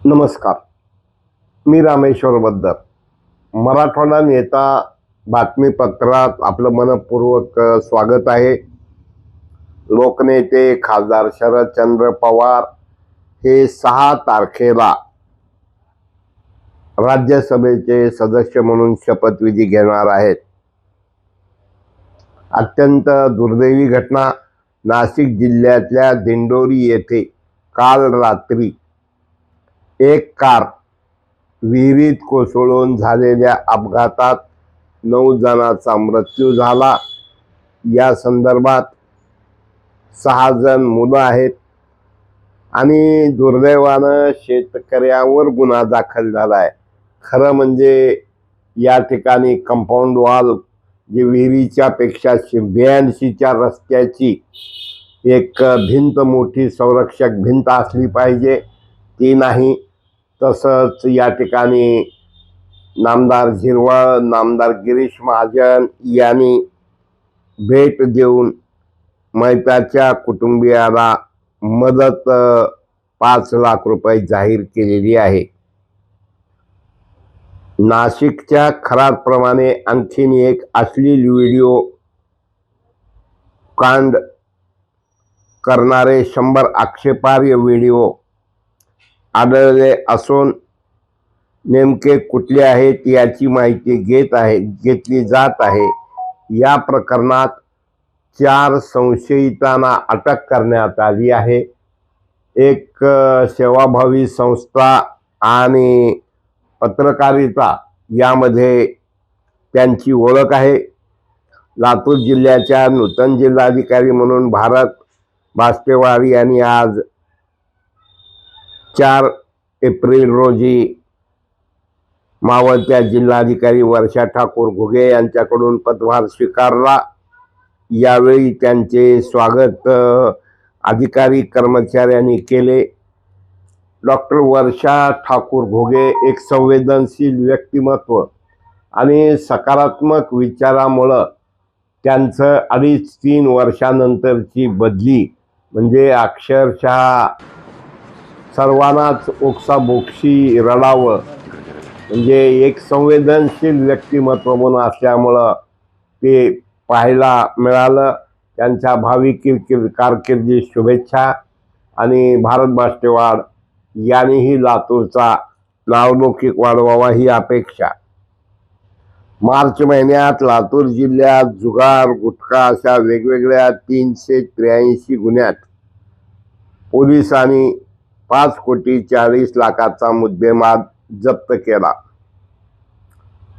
नमस्कार. मी रामेश्वर बद्दर. मराठवाडा नेता बातमीपत्रात आपलं मनपूर्वक स्वागत आहे. लोकनेते खासदार शरदचंद्र पवार हे 6 तारखेला राज्यसभेचे सदस्य म्हणून शपथविधी घेणार आहेत. अत्यंत दुर्दैवी घटना नाशिक जिल्ह्यातल्या दिंडोरी येथे काल रात्री एक कार विहिरीत कोसळून झालेल्या अपघातात 9 जणांचा मृत्यू झाला. या संदर्भात 6 जण मुलं आहेत आणि दुर्दैवानं शेतकऱ्यावर गुन्हा दाखल झाला आहे. खरं म्हणजे या ठिकाणी कंपाऊंड वॉल जे विहिरीच्या पेक्षा 82च्या रस्त्याची एक भिंत, मोठी संरक्षक भिंत असली पाहिजे, ती नाही. तसंच या ठिकाणी नामदार झिरवळ, नामदार गिरीश महाजन यांनी भेट देऊन मयताच्या कुटुंबियाला मदत 5 लाख रुपये जाहीर केलेली आहे. नाशिकच्या खरातप्रमाणे आणखीन एक अश्लील व्हिडिओ कांड करणारे 100 आक्षेपार्ह व्हिडिओ आढळले असून नेमके कुठले आहेत याची माहिती घेतली जात आहे. या प्रकरणात 4 संशयितांना अटक करण्यात आली आहे. एक सेवाभावी संस्था आणि पत्रकारिता यामध्ये त्यांची ओळख आहे. लातूर जिल्ह्याच्या नूतन जिल्हाधिकारी म्हणून भारत बास्पेवार यांनी आज 4 एप्रिल रोजी मावळत्या जिल्हाधिकारी वर्षा ठाकूर घुगे यांच्याकडून पदभार स्वीकारला. यावेळी त्यांचे स्वागत अधिकारी कर्मचाऱ्यांनी केले. डॉक्टर वर्षा ठाकूर घुगे एक संवेदनशील व्यक्तिमत्व आणि सकारात्मक विचारामुळं त्यांचं 2.5-3 वर्षानंतरची बदली म्हणजे अक्षरशः सर्वांनाच ओक्साबोक्शी रडावं, म्हणजे एक संवेदनशील व्यक्तिमत्व म्हणून असल्यामुळं ते पाहायला मिळालं. त्यांच्या भावी कारकिर्दीत शुभेच्छा आणि भारत बास्टेवाड यांनीही लातूरचा नावलौकिक वाढवावा ही अपेक्षा. मार्च महिन्यात लातूर जिल्ह्यात जुगार, गुटखा अशा वेगवेगळ्या 383 गुन्ह्यात पोलिसांनी 5,40,00,000चा मुद्देमाल जप्त केला.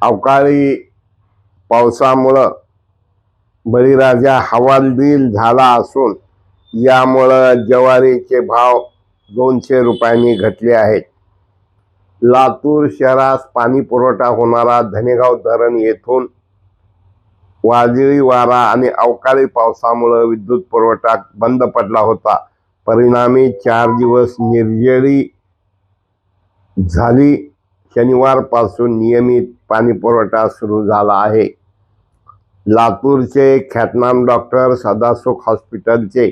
अवकाळी पावसामुळं बळीराजा हवालदिल झाला असून यामुळं ज्वारीचे भाव 200 रुपयांनी घटले आहेत. लातूर शहरास पाणी पुरवठा होणारा धनेगाव धरण येथून वादळी वारा आणि अवकाळी पावसामुळे विद्युत पुरवठा बंद पडला होता. परिणामी 4 दिवस निर्जळी झाली. शनिवारपासून नियमित पाणी पुरवठा सुरू झाला आहे. लातूरचे ख्यातनाम डॉक्टर सदासुख हॉस्पिटलचे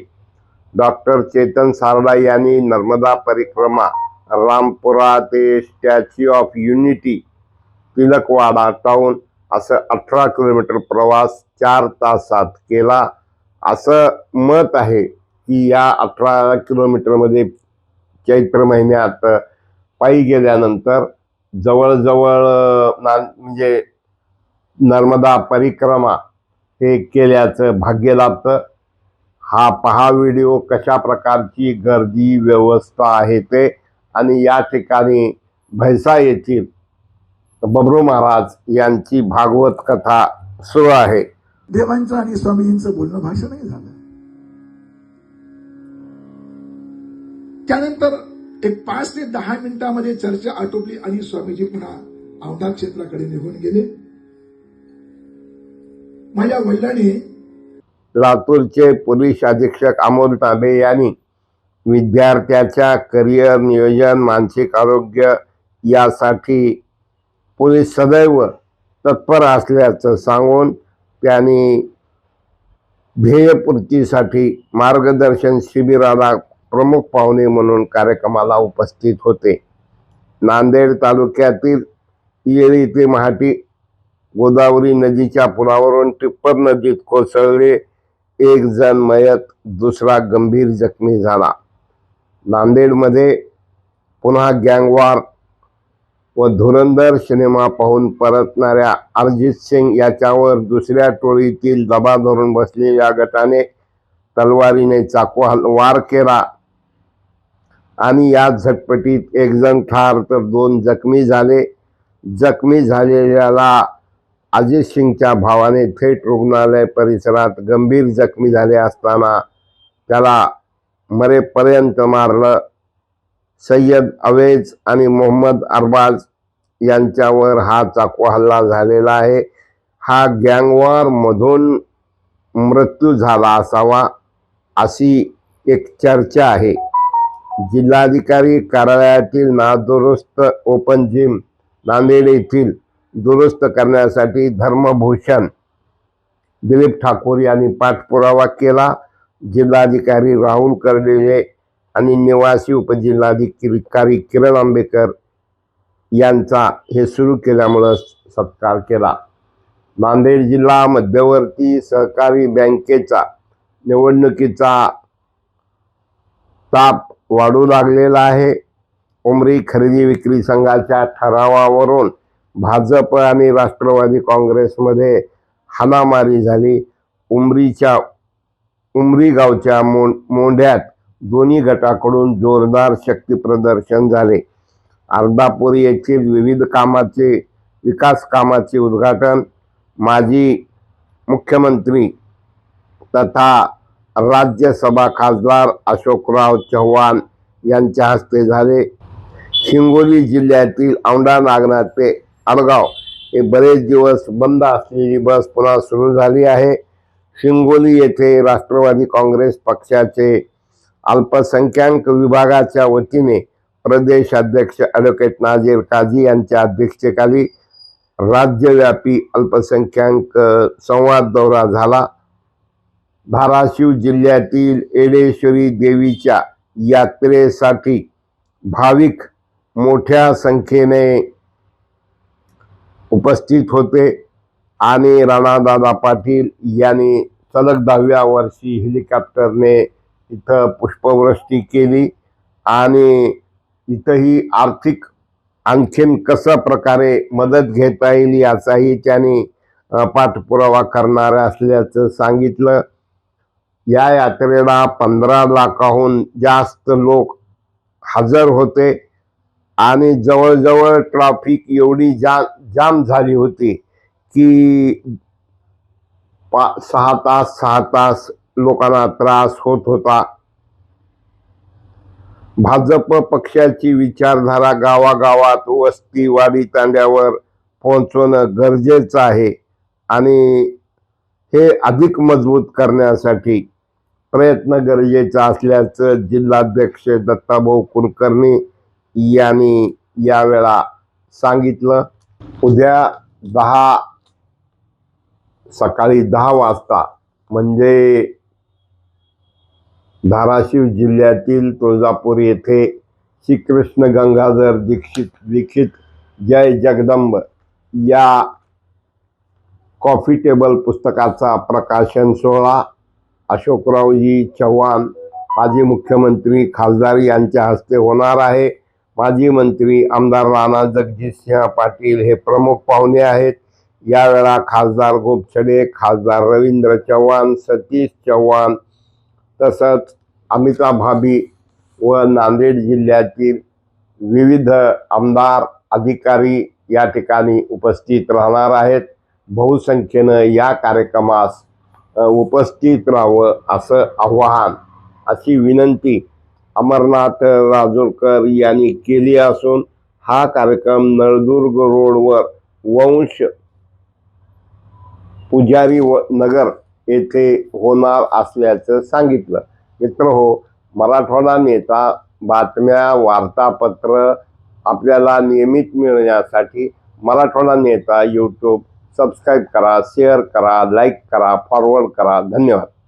डॉक्टर चेतन सारडा यांनी नर्मदा परिक्रमा रामपुरा ते statue of unity Tilakwada town असं 18 किलोमीटर प्रवास 4 तासात केला. असं मत आहे की या 18 किलोमीटरमध्ये चैत्र महिन्यात पायी गेल्यानंतर जवळजवळ म्हणजे नर्मदा परिक्रमा हे केल्याचं भाग्य लाभतं. हा पहा व्हिडिओ कशा प्रकारची गर्दी व्यवस्था आहे ते. आणि या ठिकाणी भैसा येथील बबरू महाराज यांची भागवत कथा सुरू आहे. देवांचं आणि स्वामीजींचं बोलणं भाषणही झालं. त्यानंतर एक 5 ते 10 मिनिटांमध्ये चर्चा आटोपली आणि स्वामीजी पुन्हा औंढा क्षेत्राकडे निघून गेले. माझ्या वडिलांनी लातूरचे पोलीस अधीक्षक अमोल ताबे यांनी विद्यार्थ्याच्या करिअर नियोजन, मानसिक आरोग्य यासाठी पोलीस सदैव तत्पर असल्याचं सांगून त्यांनी ध्येयपूर्तीसाठी मार्गदर्शन शिबिराला प्रमुख पाहुणे म्हणून कार्यक्रमाला उपस्थित होते. नांदेड तालुक्यातील येळी ते महाटी गोदावरी नदीच्या पुलावरून टिप्पर नदीत कोसळले, एक जण मयत, दुसरा गंभीर जखमी झाला. नांदेडमध्ये पुन्हा गँगवॉर व धुरंधर सिनेमा पाहून परतणाऱ्या अरिजित सिंग याच्यावर दुसऱ्या टोळीतील दबा धरून बसलेल्या गटाने तलवारीने वार केला आणि या झटपटीत एक जण ठार तर 2 जखमी झाले. जखमी झालेल्याला अजित सिंगच्या भावाने थेट रुग्णालय परिसरात गंभीर जखमी झाले असताना त्याला मरेपर्यंत मारलं. सय्यद अवेज आणि मोहम्मद अरबाज यांच्यावर हा चाकू हल्ला झालेला आहे. हा गँगवॉर मधून मृत्यू झाला असावा अशी एक चर्चा आहे. जिल्हाधिकारी कार्यालयातील नादुरुस्त ओपन जिम नांदेड येथील दुरुस्त करण्यासाठी धर्मभूषण दिलीप ठाकूर यांनी पाठपुरावा केला. जिल्हाधिकारी राहुल कर्डिले आणि निवासी उपजिल्हाधिकारी किरण आंबेकर यांचा हे सुरू केल्यामुळे सत्कार केला. नांदेड जिल्हा मध्यवर्ती सहकारी बँकेचा निवडणुकीचा ताप वाढू लागलेला आहे. उमरी खरेदी विक्री संघाच्या ठरावावरून भाजप आणि राष्ट्रवादी काँग्रेसमध्ये हाणामारी झाली. उमरी गावच्या मोंढ्यात दोन्ही गटाकडून जोरदार शक्ती प्रदर्शन झाले. अर्धापूर येथील विविध विकास कामाचे उद्घाटन माजी मुख्यमंत्री तथा राज्यसभा खासदार अशोकराव चव्हाण यांच्या हस्ते झाले. हिंगोली जिल्ह्यातील औंढा नागनाथ ते आडगाव हे बरेच दिवस बंद असलेली बस पुन्हा सुरू झाली आहे. हिंगोली येथे राष्ट्रवादी काँग्रेस पक्षाचे अल्पसंख्याक विभागाच्या वतीने प्रदेश अध्यक्ष ॲडव्होकेट नाझीर काझी यांच्या अध्यक्षतेखाली राज्यव्यापी अल्पसंख्याक संवाद दौरा झाला. धाराशिव जिल्ह्यातील येडेश्वरी देवीच्या यात्रेसाठी भाविक मोठ्या संख्येने उपस्थित होते आणि राणादादा पाटील यांनी सलग 10व्या वर्षी हेलिकॉप्टरने इथं पुष्पवृष्टी केली आणि इथंही आर्थिक आणखीन कशा प्रकारे मदत घेता येईल याचाही त्यांनी पाठपुरावा करणार असल्याचं सांगितलं. या यात्रेला 15 लाखाहून जास्त लोक हजर होते आणि जवळजवळ ट्रॅफिक एवढी जाम झाली होती की 6 तास लोकांना त्रास होत होता. भाजप पक्षाची विचारधारा गावागावात वस्ती वाडी तांड्यावर पोहोचवणं गरजेचं आहे आणि हे अधिक मजबूत करण्यासाठी प्रयत्न गरजेचा असल्याचं जिल्हाध्यक्ष दत्ताभाऊ कुलकर्णी यांनी यावेळा सांगितलं. उद्या सकाळी 10 वाजता म्हणजे धाराशिव जिल्ह्यातील तुळजापूर येथे श्रीकृष्ण गंगाधर दीक्षित लिखित जय जगदंब या कॉफी टेबल पुस्तकाचा प्रकाशन सोहळा अशोकरावजी चव्हाण माजी मुख्यमंत्री खासदार यांच्या हस्ते होणार आहे. माजी मंत्री आमदार राणा जगजितसिंह पाटील हे प्रमुख पाहुणे आहेत. यावेळा खासदार गोपछडे, खासदार रवींद्र चव्हाण, सतीश चव्हाण तसंच अमिता भाभी व नांदेड जिल्ह्यातील विविध आमदार अधिकारी या ठिकाणी उपस्थित राहणार आहेत. बहुसंख्येनं या कार्यक्रमास उपस्थित राहावं असं आवाहन, अशी विनंती अमरनाथ राजूरकर यांनी केली असून हा कार्यक्रम नळदुर्ग रोडवर वंश पुजारी नगर येथे होणार असल्याचं सांगितलं. मित्रहो, मराठवाडा नेता बातम्या वार्तापत्र आपल्याला नियमित मिळण्यासाठी मराठवाडा नेता यूट्यूब सबस्क्राईब करा, शेअर करा, लाईक करा, फॉरवर्ड करा. धन्यवाद.